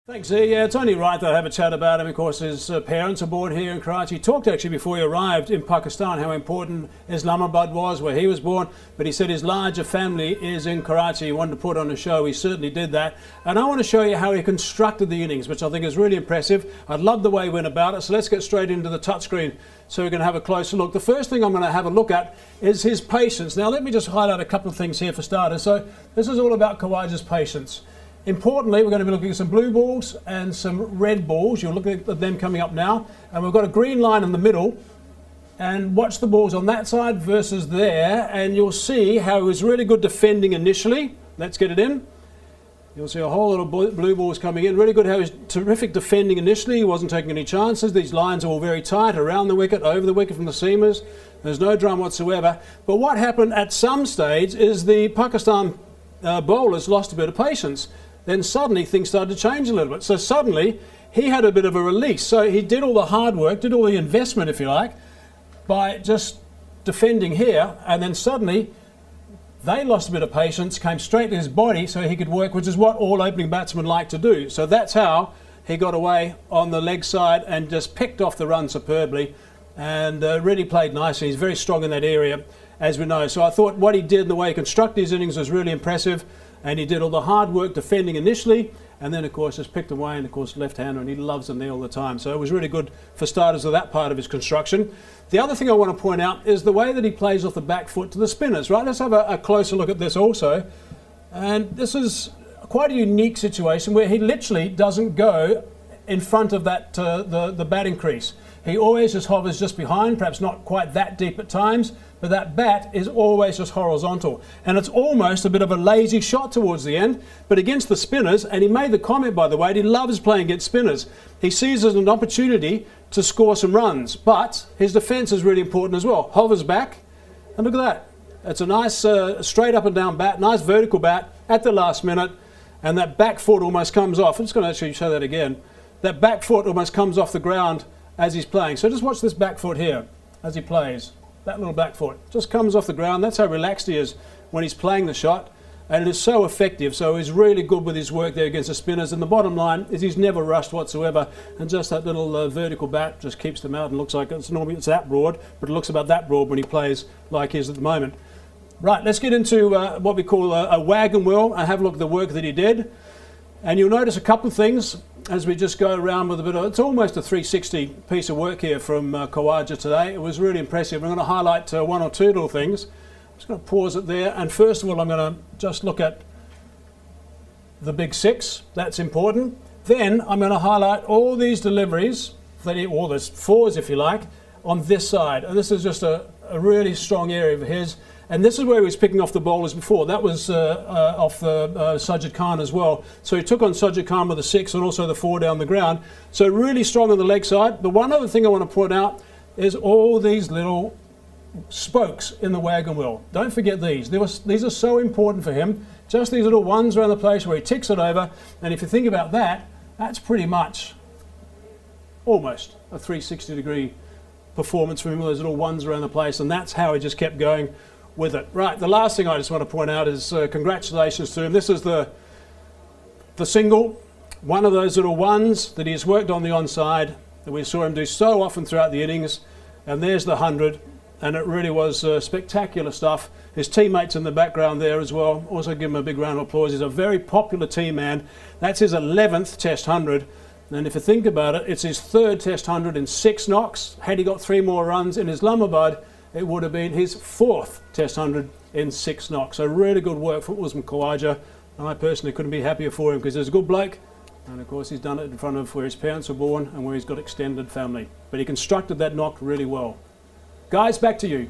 Thanks, Z. Yeah, it's only right that I have a chat about him. Of course, his parents are born here in Karachi. He talked actually before he arrived in Pakistan how important Islamabad was, where he was born. But he said his larger family is in Karachi. He wanted to put on a show. He certainly did that. And I want to show you how he constructed the innings, which I think is really impressive. I love the way he went about it. So let's get straight into the touchscreen so we can have a closer look. The first thing I'm going to have a look at is his patience. Now, let me just highlight a couple of things here for starters. So this is all about Khawaja's patience. Importantly, we're going to be looking at some blue balls and some red balls. You'll look at them coming up now. And we've got a green line in the middle. And watch the balls on that side versus there. And you'll see how he was really good defending initially. Let's get it in. You'll see a whole lot of blue balls coming in. Really good how he was terrific defending initially. He wasn't taking any chances. These lines are all very tight around the wicket, over the wicket from the seamers. There's no drum whatsoever. But what happened at some stage is the Pakistan bowlers lost a bit of patience. Then suddenly things started to change a little bit. So suddenly he had a bit of a release. So he did all the hard work, did all the investment, if you like, by just defending here. And then suddenly they lost a bit of patience, came straight to his body so he could work, which is what all opening batsmen like to do. So that's how he got away on the leg side and just picked off the run superbly and really played nicely. He's very strong in that area, as we know. So I thought what he did and the way he constructed his innings was really impressive. And he did all the hard work defending initially, and then of course just picked away, and of course left-hander, and he loves them there all the time. So it was really good for starters of that part of his construction. The other thing I want to point out is the way that he plays off the back foot to the spinners, right? Let's have a closer look at this also. And this is quite a unique situation where he literally doesn't go in front of that the batting crease. He always just hovers just behind, perhaps not quite that deep at times, but that bat is always just horizontal. And it's almost a bit of a lazy shot towards the end, but against the spinners, and he made the comment, by the way, he loves playing against spinners. He sees it as an opportunity to score some runs, but his defence is really important as well. Hovers back, and look at that. It's a nice straight up and down bat, nice vertical bat at the last minute, and that back foot almost comes off. I'm just going to actually show that again. That back foot almost comes off the ground as he's playing. So just watch this back foot here as he plays. That little back foot just comes off the ground. That's how relaxed he is when he's playing the shot, and it is so effective. So he's really good with his work there against the spinners, and the bottom line is he's never rushed whatsoever, and just that little vertical bat just keeps them out and looks like it's normally that broad, but it looks about that broad when he plays like he is at the moment. Right, let's get into what we call a wagon wheel and have a look at the work that he did. And you'll notice a couple of things as we just go around with a bit of, it's almost a 360 piece of work here from Khawaja today. It was really impressive. I'm going to highlight one or two little things. I'm just going to pause it there. And first of all, I'm going to just look at the big six. That's important. Then I'm going to highlight all these deliveries, all those fours, if you like, on this side. And this is just a really strong area of his. And this is where he was picking off the bowlers before. That was off Sajid Khan as well. So he took on Sajid Khan with the 6 and also the 4 down the ground. So really strong on the leg side. But one other thing I want to point out is all these little spokes in the wagon wheel. Don't forget these. These are so important for him. Just these little ones around the place where he ticks it over. And if you think about that, that's pretty much almost a 360-degree performance for him with those little ones around the place. And that's how he just kept going with it. Right, the last thing I just want to point out is congratulations to him. This is the single, one of those little ones that he's worked on the onside that we saw him do so often throughout the innings. And there's the 100, and it really was spectacular stuff. His teammates in the background there as well. Also give him a big round of applause. He's a very popular team man. That's his 11th Test 100. And if you think about it, it's his 3rd Test 100 in 6 knocks. Had he got 3 more runs in Islamabad, it would have been his 4th Test 100 in 6 knocks. So really good work for Usman Khawaja. And I personally couldn't be happier for him because he's a good bloke. And of course he's done it in front of where his parents were born and where he's got extended family. But he constructed that knock really well. Guys, back to you.